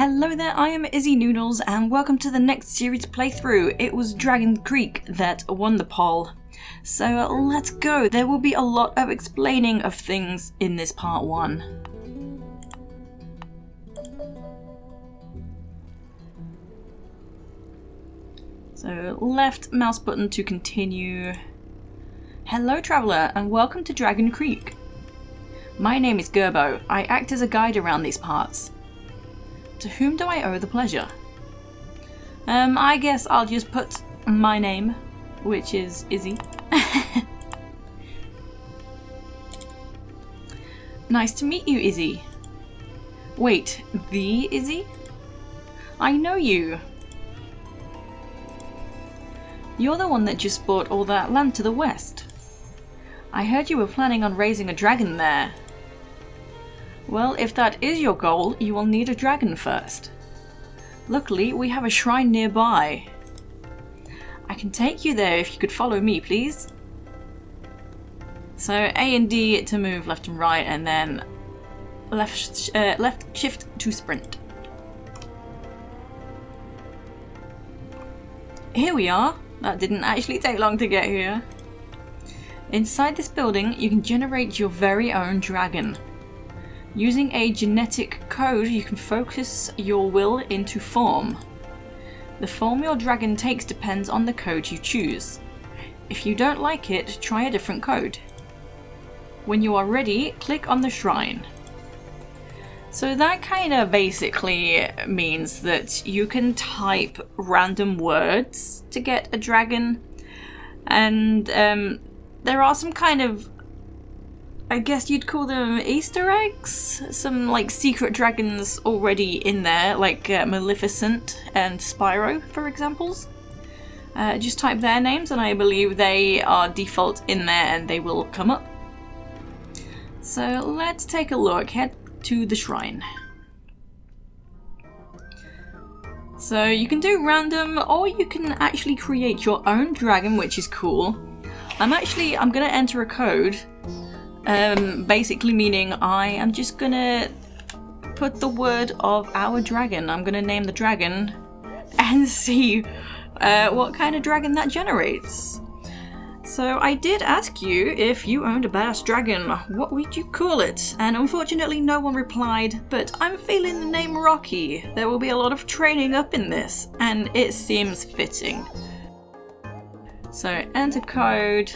Hello there, I am Izzy Noodles and welcome to the next series playthrough. It was Dragon Creek that won the poll. So let's go. There will be a lot of explaining of things in this part 1. So left mouse button to continue. Hello traveller and welcome to Dragon Creek. My name is Gerbo. I act as a guide around these parts. To whom do I owe the pleasure? I guess I'll just put my name, which is Izzy. Nice to meet you, Izzy. Wait, the Izzy? I know you. You're the one that just bought all that land to the west. I heard you were planning on raising a dragon there. Well, if that is your goal, you will need a dragon first. Luckily, we have a shrine nearby. I can take you there if you could follow me, please. So A and D to move left and right, and then left shift to sprint. Here we are. That didn't actually take long to get here. Inside this building, you can generate your very own dragon. Using a genetic code, you can focus your will into form. The form your dragon takes depends on the code you choose. If you don't like it, try a different code. When you are ready, click on the shrine. So that kind of basically means that you can type random words to get a dragon, and there are some kind of, I guess you'd call them Easter eggs? Some like secret dragons already in there, like Maleficent and Spyro, for examples. Just type their names and I believe they are default in there and they will come up. So let's take a look. Head to the shrine. So you can do random, or you can actually create your own dragon, which is cool. I'm gonna enter a code. Basically meaning I am just gonna put the word of our dragon. I'm gonna name the dragon and see what kind of dragon that generates. So I did ask you if you owned a badass dragon, what would you call it? And unfortunately no one replied, but I'm feeling the name Rocky. There will be a lot of training up in this, and it seems fitting. So enter code.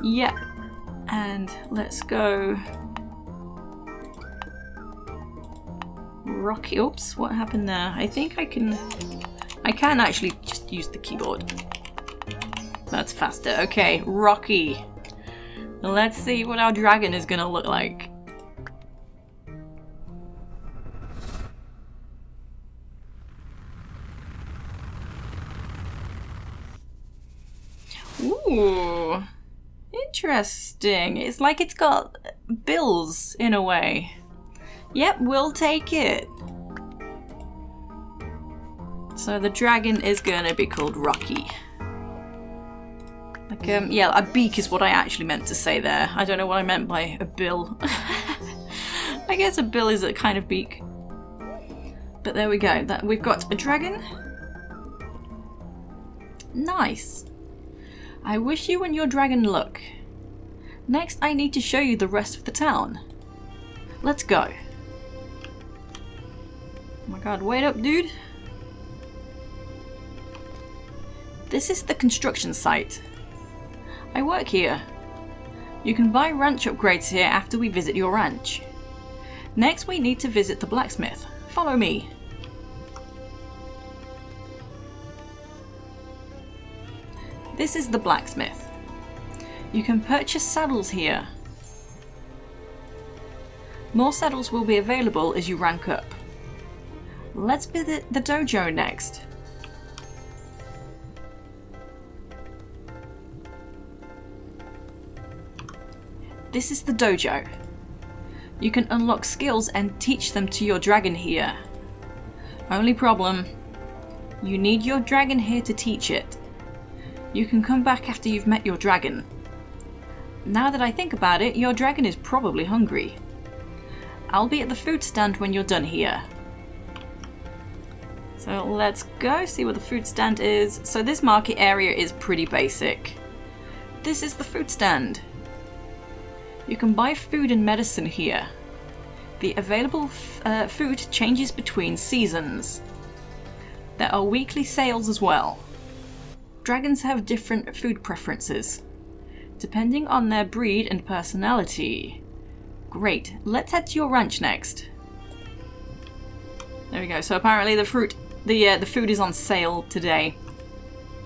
Yep, and let's go. Rocky, oops, what happened there? I think I can actually just use the keyboard. That's faster. Okay, Rocky. Let's see what our dragon is gonna look like. Ooh. Interesting. It's like it's got bills in a way. Yep, we'll take it. So the dragon is gonna be called Rocky. Like, yeah, a beak is what I actually meant to say there. I don't know what I meant by a bill. I guess a bill is a kind of beak. But there we go. We've got a dragon. Nice. I wish you and your dragon luck. Next, I need to show you the rest of the town. Let's go. Oh my god, wait up, dude. This is the construction site. I work here. You can buy ranch upgrades here after we visit your ranch. Next, we need to visit the blacksmith. Follow me. This is the blacksmith. You can purchase saddles here. More saddles will be available as you rank up. Let's visit the dojo next. This is the dojo. You can unlock skills and teach them to your dragon here. Only problem, you need your dragon here to teach it. You can come back after you've met your dragon. Now that I think about it, your dragon is probably hungry. I'll be at the food stand when you're done here. So let's go see where the food stand is. So this market area is pretty basic. This is the food stand. You can buy food and medicine here. The available food changes between seasons. There are weekly sales as well. Dragons have different food preferences, depending on their breed and personality. Great, let's head to your ranch next. There we go, so apparently the food is on sale today.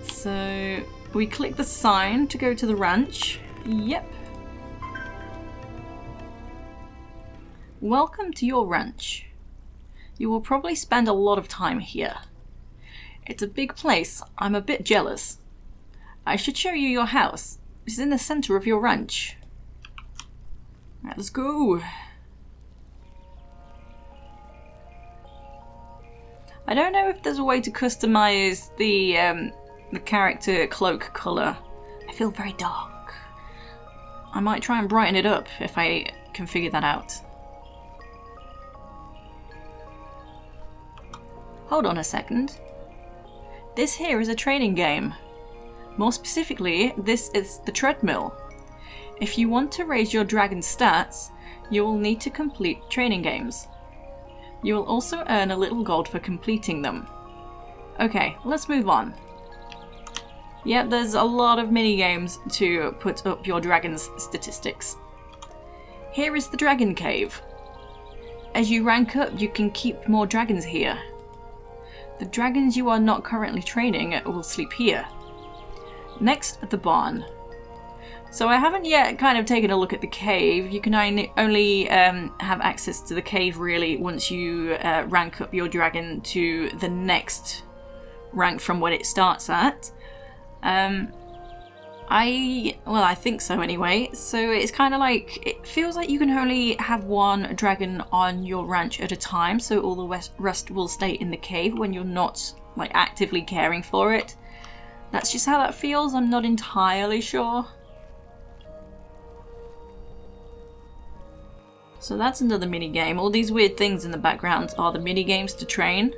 So we click the sign to go to the ranch. Yep. Welcome to your ranch. You will probably spend a lot of time here. It's a big place. I'm a bit jealous. I should show you your house. It's in the center of your ranch. Right, let's go. I don't know if there's a way to customize the character cloak color. I feel very dark. I might try and brighten it up if I can figure that out. Hold on a second. This here is a training game. More specifically, this is the treadmill. If you want to raise your dragon stats, you will need to complete training games. You will also earn a little gold for completing them. Okay, let's move on. Yep, there's a lot of mini games to put up your dragon's statistics. Here is the dragon cave. As you rank up, you can keep more dragons here. The dragons you are not currently training will sleep here. Next, the barn. So I haven't yet kind of taken a look at the cave. You can only have access to the cave really once you rank up your dragon to the next rank from what it starts at. I think so anyway. So it's kind of like, it feels like you can only have one dragon on your ranch at a time, so all the rest will stay in the cave when you're not like actively caring for it. That's just how that feels. I'm not entirely sure. So that's another mini game. All these weird things in the background are the mini games to train.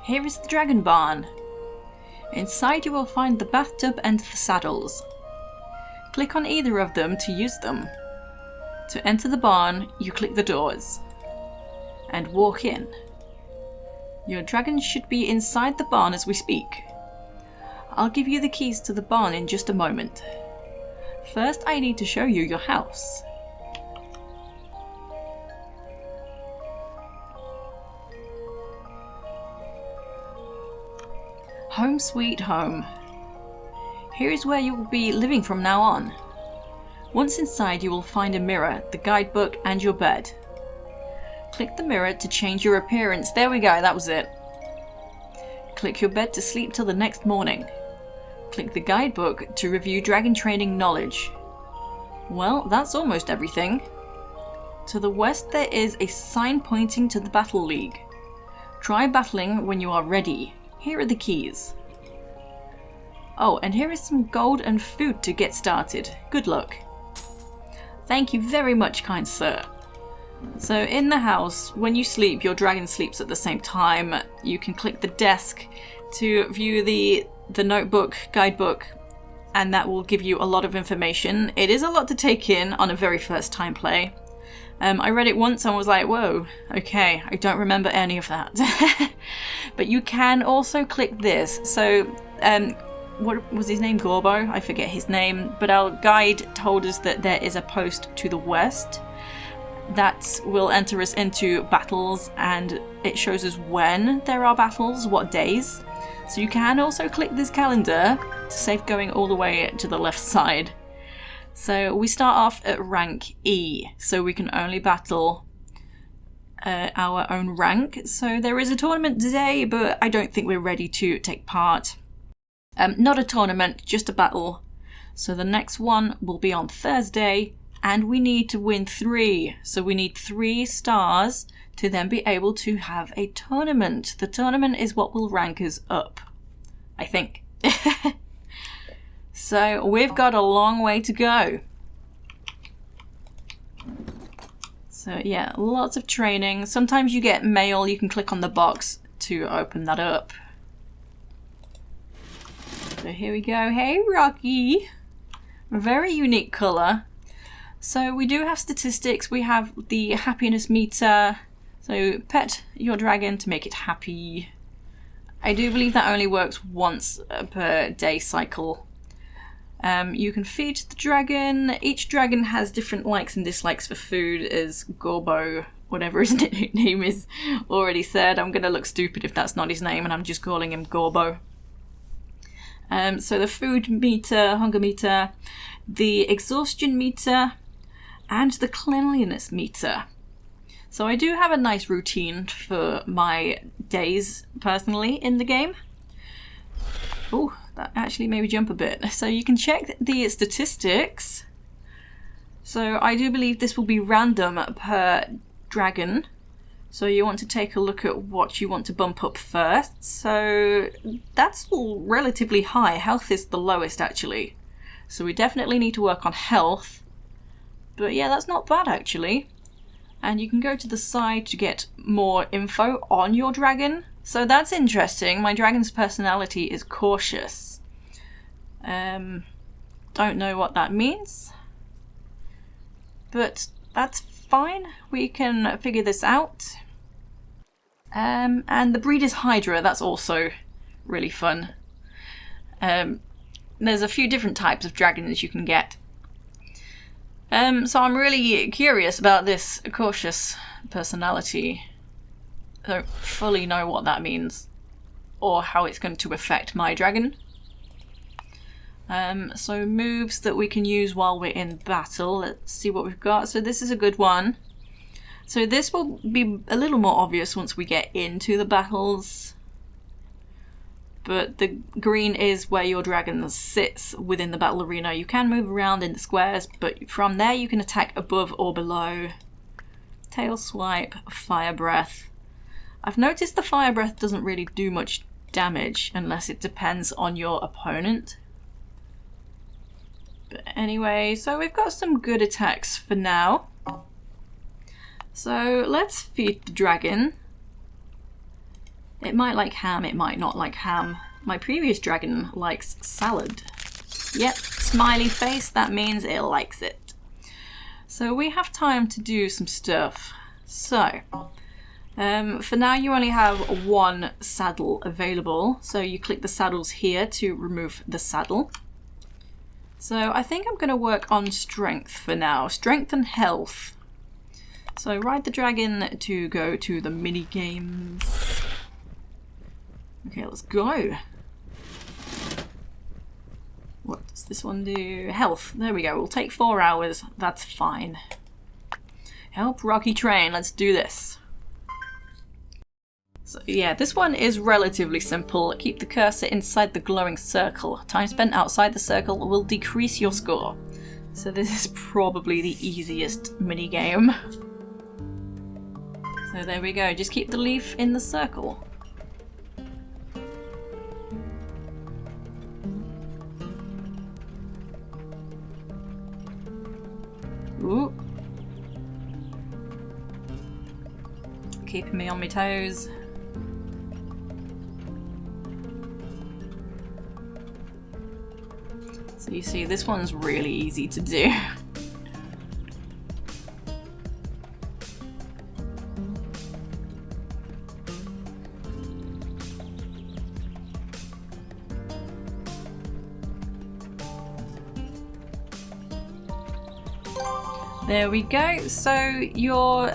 Here is the dragon barn. Inside you will find the bathtub and the saddles. Click on either of them to use them. To enter the barn, you click the doors and walk in. Your dragon should be inside the barn as we speak. I'll give you the keys to the barn in just a moment. First, I need to show you your house. Home sweet home. Here is where you will be living from now on. Once inside, you will find a mirror, the guidebook, and your bed. Click the mirror to change your appearance. There we go, that was it. Click your bed to sleep till the next morning. Click the guidebook to review dragon training knowledge. Well, that's almost everything. To the west there is a sign pointing to the Battle League. Try battling when you are ready. Here are the keys. Oh, and here is some gold and food to get started. Good luck. Thank you very much, kind sir. So in the house, when you sleep, your dragon sleeps at the same time. You can click the desk to view the notebook, guidebook, and that will give you a lot of information. It is a lot to take in on a very first time play. I read it once and was like, whoa, okay, I don't remember any of that. But you can also click this. So, what was his name? Gorbo? I forget his name. But our guide told us that there is a post to the west that will enter us into battles, and it shows us when there are battles, what days. So you can also click this calendar to save going all the way to the left side. So we start off at rank E, so we can only battle our own rank. So there is a tournament today, but I don't think we're ready to take part. Not a tournament, just a battle. So the next one will be on Thursday, and we need to win 3. So we need 3 stars to then be able to have a tournament. The tournament is what will rank us up, I think. So we've got a long way to go. So yeah, lots of training. Sometimes you get mail, you can click on the box to open that up. So here we go. Hey, Rocky! A very unique colour. So we do have statistics. We have the happiness meter. So pet your dragon to make it happy. I do believe that only works once per day cycle. You can feed the dragon. Each dragon has different likes and dislikes for food, as Gorbo, whatever his name is, already said. I'm going to look stupid if that's not his name and I'm just calling him Gorbo. So the food meter, hunger meter, the exhaustion meter, and the cleanliness meter. So I do have a nice routine for my days personally in the game. Oh, that actually made me jump a bit. So you can check the statistics. So I do believe this will be random per dragon. So you want to take a look at what you want to bump up first. So that's all relatively high. Health is the lowest actually. So we definitely need to work on health. But yeah, that's not bad actually. And you can go to the side to get more info on your dragon. So that's interesting. My dragon's personality is cautious. Don't know what that means. But that's fine. We can figure this out. And the breed is Hydra. That's also really fun. There's a few different types of dragons you can get. So I'm really curious about this cautious personality. I don't fully know what that means or how it's going to affect my dragon. So moves that we can use while we're in battle. Let's see what we've got. So this is a good one. So this will be a little more obvious once we get into the battles. But the green is where your dragon sits within the battle arena. You can move around in the squares, but from there you can attack above or below. Tail swipe, fire breath. I've noticed the fire breath doesn't really do much damage unless it depends on your opponent. But anyway, so we've got some good attacks for now. So let's feed the dragon. It might like ham, it might not like ham. My previous dragon likes salad. Yep, smiley face, that means it likes it. So we have time to do some stuff. So, for now you only have 1 saddle available. So you click the saddles here to remove the saddle. So I think I'm going to work on strength for now. Strength and health. So ride the dragon to go to the mini games. Okay, let's go. What does this one do? Health. There we go. We'll take 4 hours. That's fine. Help Rocky train. Let's do this. So yeah, this one is relatively simple. Keep the cursor inside the glowing circle. Time spent outside the circle will decrease your score. So this is probably the easiest mini game. So there we go. Just keep the leaf in the circle. Ooh. Keeping me on my toes. So you see, this one's really easy to do. There we go. So your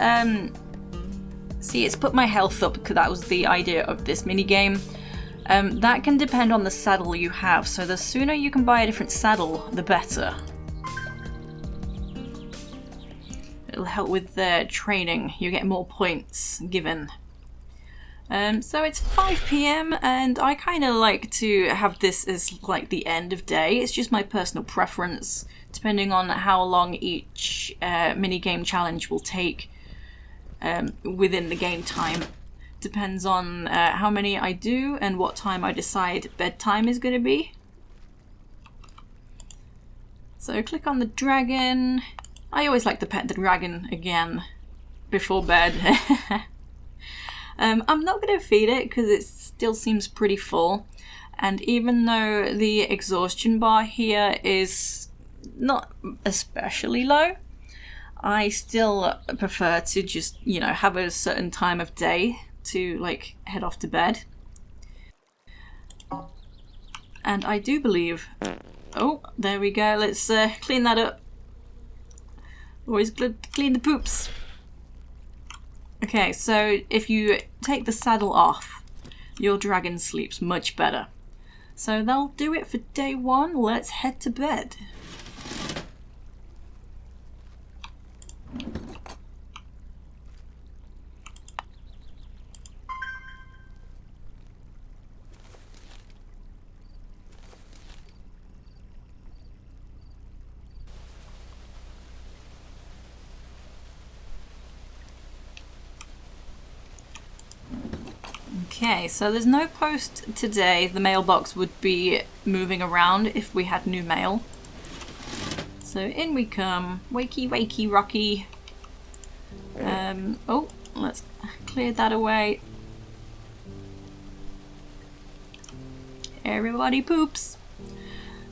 see, it's put my health up because that was the idea of this mini game. That can depend on the saddle you have. So the sooner you can buy a different saddle, the better. It'll help with the training. You get more points given. So it's 5 p.m. and I kind of like to have this as like the end of day. It's just my personal preference, depending on how long each mini-game challenge will take within the game time. Depends on how many I do and what time I decide bedtime is going to be. So click on the dragon. I always like to pet the dragon again before bed. I'm not going to feed it because it still seems pretty full. And even though the exhaustion bar here is not especially low, I still prefer to just, you know, have a certain time of day to like head off to bed. And I do believe, oh, there we go, let's clean that up. Always good to clean the poops. Okay, so if you take the saddle off, your dragon sleeps much better. So that'll do it for day 1. Let's head to bed. Okay, so there's no post today. The mailbox would be moving around if we had new mail. So in we come. Wakey, wakey, Rocky. Oh, let's clear that away. Everybody poops.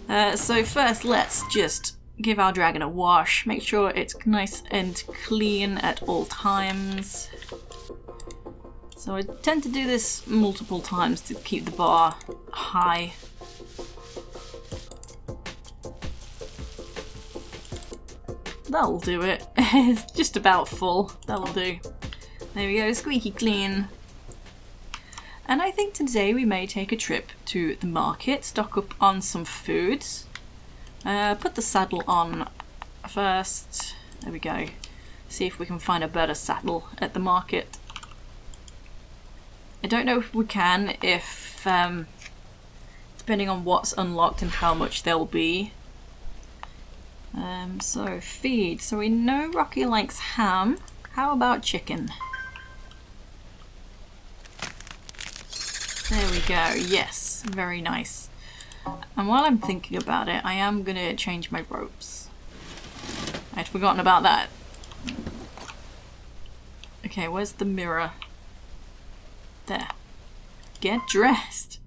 So first, let's just give our dragon a wash. Make sure it's nice and clean at all times. So I tend to do this multiple times to keep the bar high. That'll do it. It's just about full. That'll do. There we go, squeaky clean. And I think today we may take a trip to the market, stock up on some foods. Put the saddle on first. There we go. See if we can find a better saddle at the market. I don't know if we can, if depending on what's unlocked and how much there'll be. So feed. So we know Rocky likes ham. How about chicken? There we go. Yes, very nice. And while I'm thinking about it, I am gonna change my ropes. I'd forgotten about that. Okay, where's the mirror? There. Get dressed.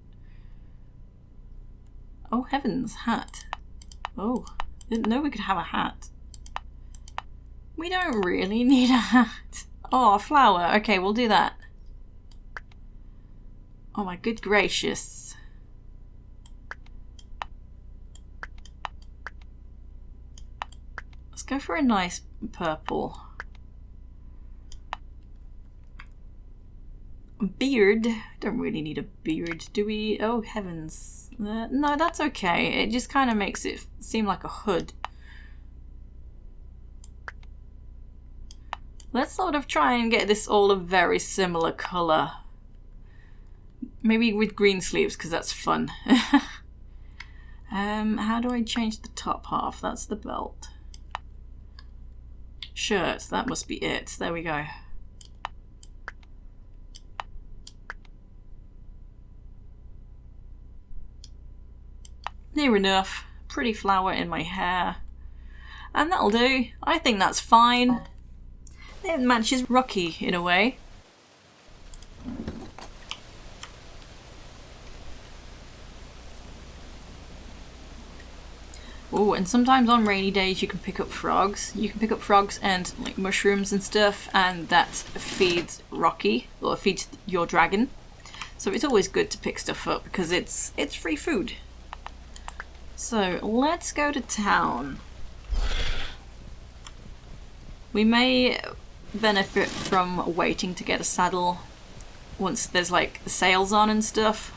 Oh heavens, hat. Oh, didn't know we could have a hat. We don't really need a hat. Oh, a flower. Okay, we'll do that. Oh my good gracious. Let's go for a nice purple. Beard? Don't really need a beard, do we? Oh heavens. No, that's okay. It just kind of makes it seem like a hood. Let's sort of try and get this all a very similar colour. Maybe with green sleeves, because that's fun. How do I change the top half? That's the belt. Shirts, that must be it. There we go. Near enough. Pretty flower in my hair. And that'll do. I think that's fine. It matches Rocky in a way. Oh, and sometimes on rainy days you can pick up frogs. You can pick up frogs and like mushrooms and stuff, and that feeds Rocky, or feeds your dragon. So it's always good to pick stuff up because it's free food. So let's go to town. We may benefit from waiting to get a saddle once there's like sales on and stuff.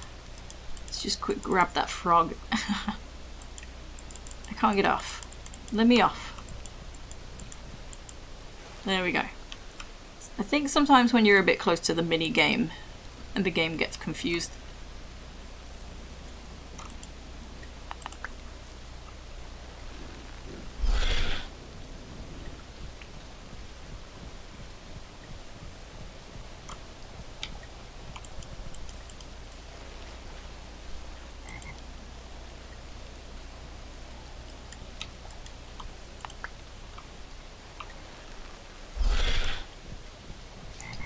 Let's just quick grab that frog. I can't get off. Let me off. There we go. I think sometimes when you're a bit close to the mini game, and the game gets confused.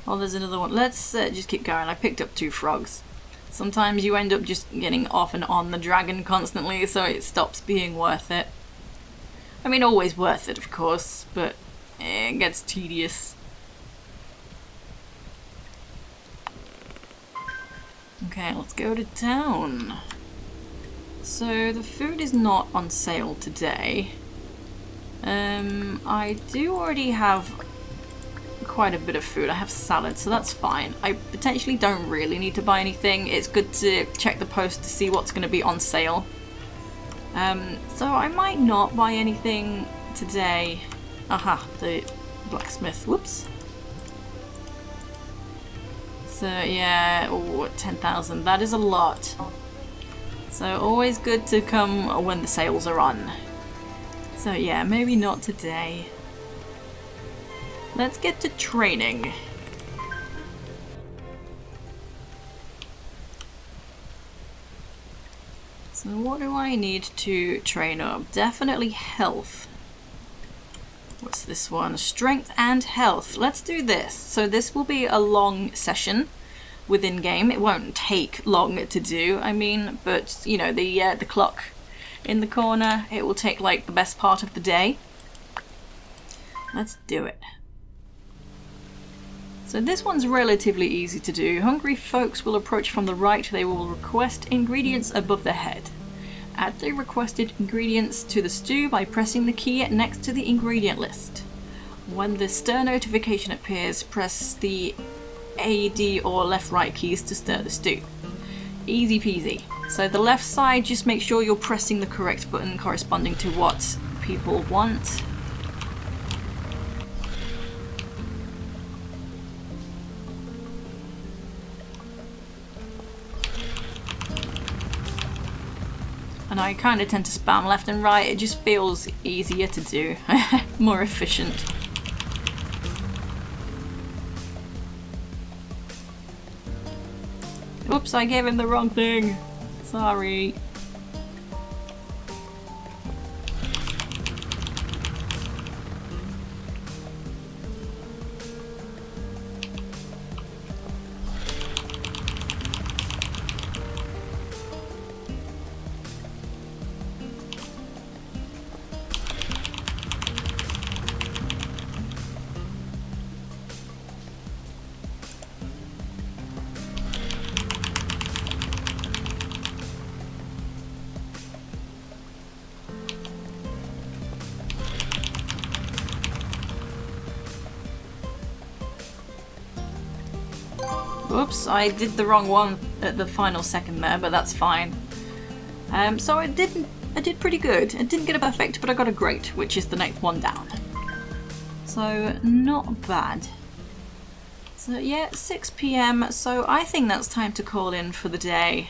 Oh, there's another one. Let's just keep going. I picked up 2 frogs. Sometimes you end up just getting off and on the dragon constantly, so it stops being worth it. I mean, always worth it, of course, but it gets tedious. Okay, let's go to town. So, the food is not on sale today. I do already have quite a bit of food. I have salad, so that's fine. I potentially don't really need to buy anything. It's good to check the post to see what's going to be on sale. So I might not buy anything today. Aha, the blacksmith. Whoops. So yeah, oh, 10,000. That is a lot. So always good to come when the sales are on. So yeah, maybe not today. Let's get to training. So what do I need to train up? Definitely health. What's this one? Strength and health. Let's do this. So this will be a long session within game. It won't take long to do, I mean, but you know, the clock in the corner, it will take like the best part of the day. Let's do it. So this one's relatively easy to do. Hungry folks will approach from the right. They will request ingredients above their head. Add the requested ingredients to the stew by pressing the key next to the ingredient list. When the stir notification appears, press the A, D or left-right keys to stir the stew. Easy peasy. So the left side, just make sure you're pressing the correct button corresponding to what people want. And I kind of tend to spam left and right. It just feels easier to do. More efficient. Oops, I gave him the wrong thing. Sorry. Oops, I did the wrong one at the final second there, but that's fine. So I did pretty good. I didn't get a perfect, but I got a great, which is the next one down. So not bad. So yeah, 6 PM, so I think that's time to call in for the day.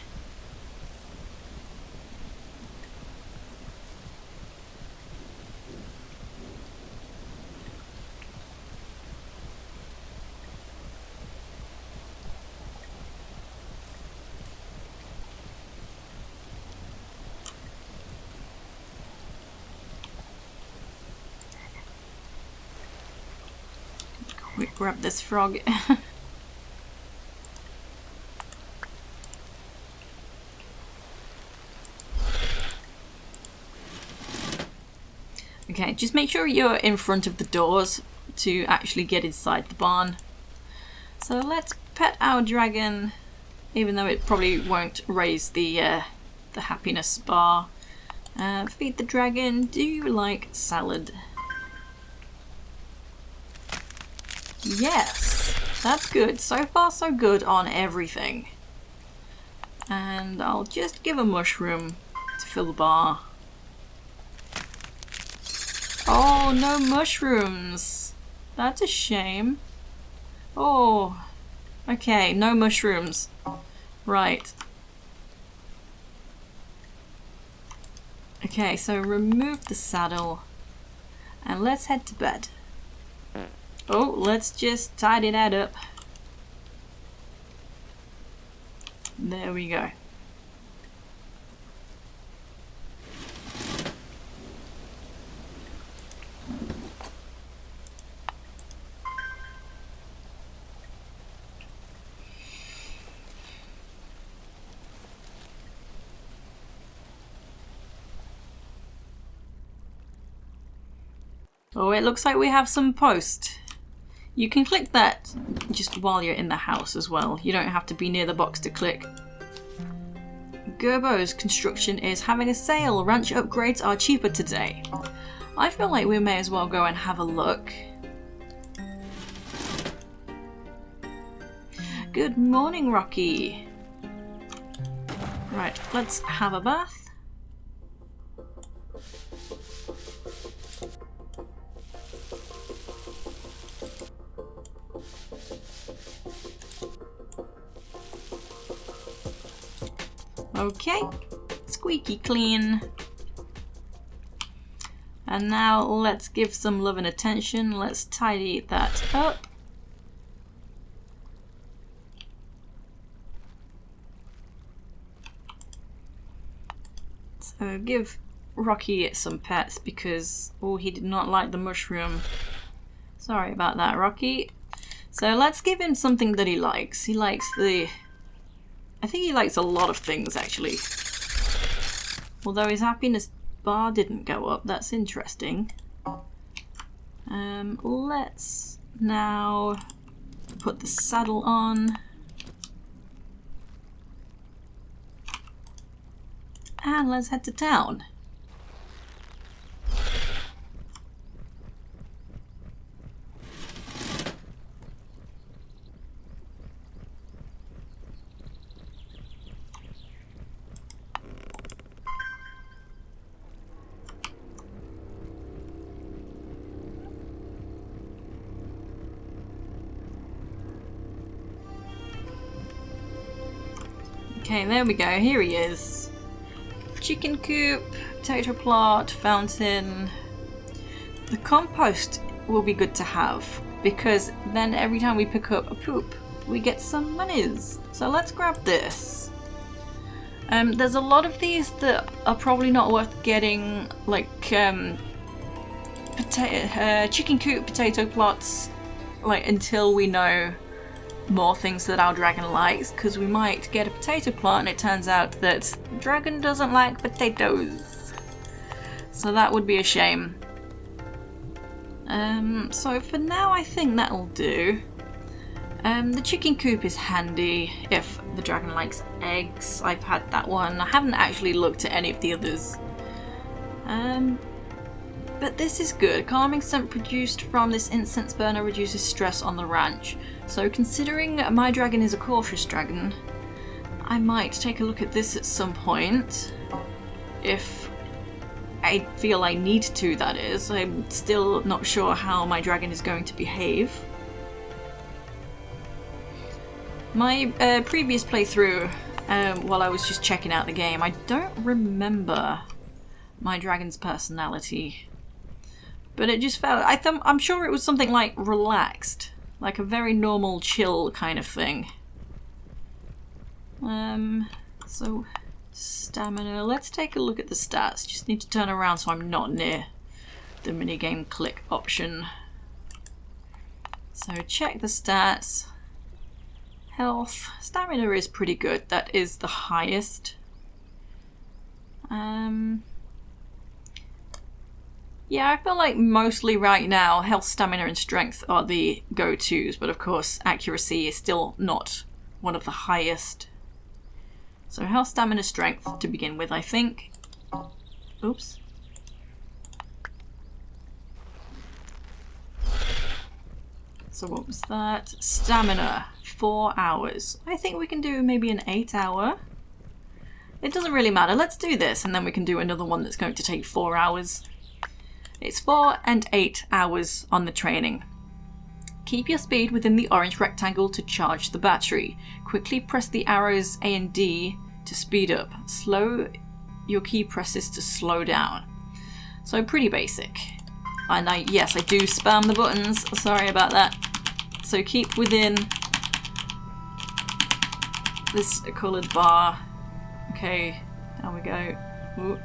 Quick grab this frog. Okay, just make sure you're in front of the doors to actually get inside the barn. So let's pet our dragon, even though it probably won't raise the happiness bar. Feed the dragon. Do you like salad? Yes, that's good. So far so good on everything. And I'll just give a mushroom to fill the bar. Oh, no mushrooms. That's a shame. Oh, Okay, no mushrooms. Right. Okay, so remove the saddle. And let's head to bed. Oh, let's just tidy that up. There we go. Oh, it looks like we have some post. You can click that just while you're in the house as well. You don't have to be near the box to click. Gerbo's construction is having a sale. Ranch upgrades are cheaper today. I feel like we may as well go and have a look. Good morning, Rocky. Right, let's have a bath. Okay, squeaky clean. And now let's give some love and attention. Let's tidy that up. So give Rocky some pets because, oh, he did not like the mushroom. Sorry about that, Rocky. So let's give him something that he likes. He likes the... I think he likes a lot of things, actually. Although his happiness bar didn't go up. That's interesting. Let's now put the saddle on. And let's head to town. Okay, there we go. Here he is. Chicken coop, potato plot, fountain. The compost will be good to have because then every time we pick up a poop, we get some monies. So let's grab this. There's a lot of these that are probably not worth getting, like chicken coop, potato plots, like until we know more things that our dragon likes, because we might get a potato plot and it turns out that the dragon doesn't like potatoes. So that would be a shame. So for now I think that'll do. The chicken coop is handy if the dragon likes eggs. I've had that one. I haven't actually looked at any of the others. But this is good. Calming scent produced from this incense burner reduces stress on the ranch. So considering my dragon is a cautious dragon, I might take a look at this at some point. If I feel I need to, that is. I'm still not sure how my dragon is going to behave. My previous playthrough, while I was just checking out the game, I don't remember my dragon's personality. But it just felt, I'm sure it was something like relaxed. Like a very normal, chill kind of thing. So, stamina. Let's take a look at the stats. Just need to turn around so I'm not near the minigame click option. So, check the stats. Health. Stamina is pretty good. That is the highest. Yeah, I feel like mostly right now, health, stamina, and strength are the go-tos, but of course, accuracy is still not one of the highest. So health, stamina, strength to begin with, I think. Oops. So what was that? Stamina, 4 hours. I think we can do maybe an 8 hour. It doesn't really matter. Let's do this, and then we can do another one that's going to take 4 hours. It's 4 and 8 hours on the training. Keep your speed within the orange rectangle to charge the battery. Quickly press the arrows A and D to speed up. Slow your key presses to slow down. So pretty basic. And yes, I do spam the buttons. Sorry about that. So keep within this coloured bar. Okay, down we go. Ooh.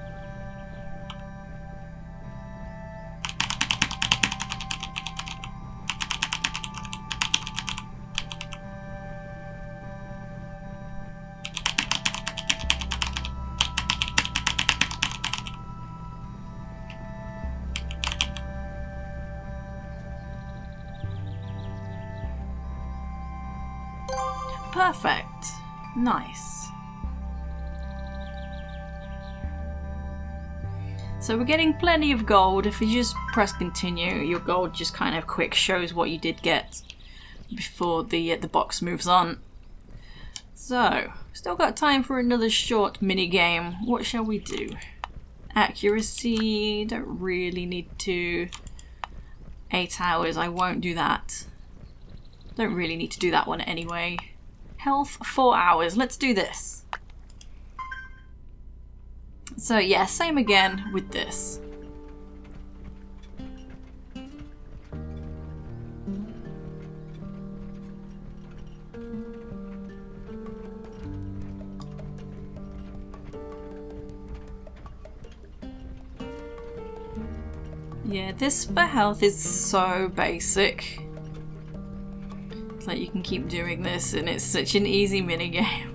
Perfect. Nice. So we're getting plenty of gold. If you just press continue, your gold just kind of quick shows what you did get before the box moves on. So, still got time for another short mini game. What shall we do? Accuracy, don't really need to. 8 hours, I won't do that. Don't really need to do that one anyway. Health, 4 hours. Let's do this. So yeah, same again with this. Yeah, this for health is so basic. Like you can keep doing this and it's such an easy minigame.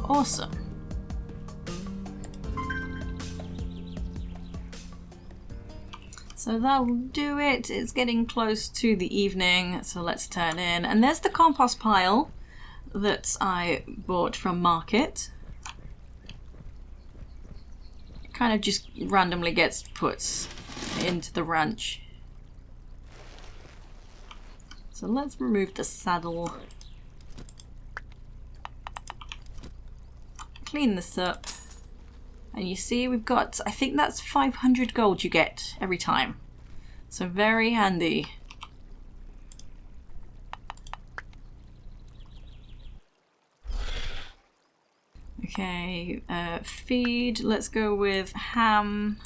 Awesome. So that'll do it. It's getting close to the evening, so let's turn in. And there's the compost pile that I bought from market. It kind of just randomly gets put into the ranch. So let's remove the saddle. Clean this up. And you see we've got, I think that's 500 gold you get every time. So very handy. Okay, feed, let's go with ham.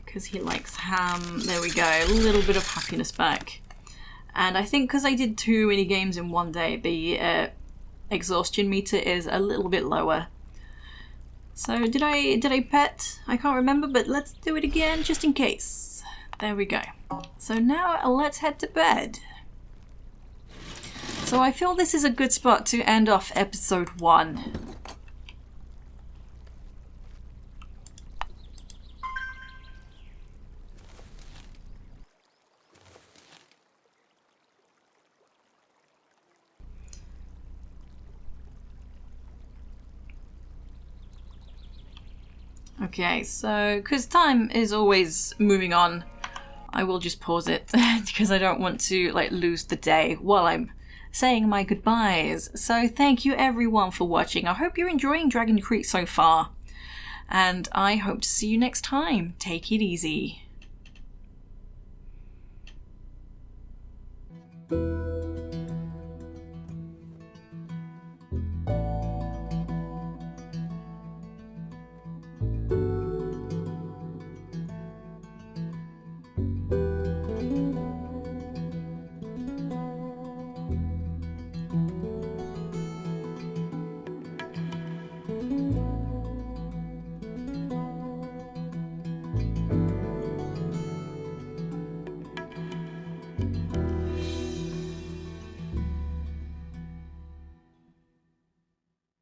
Because he likes ham. There we go, a little bit of happiness back. And I think because I did 2 mini games in one day, the exhaustion meter is a little bit lower. So did I pet? I can't remember, but let's do it again just in case. There we go. So now let's head to bed. So I feel this is a good spot to end off episode 1. Okay, so because time is always moving on, I will just pause it because I don't want to like lose the day while I'm saying my goodbyes. So thank you everyone for watching. I hope you're enjoying Dragon Creek so far, and I hope to see you next time. Take it easy.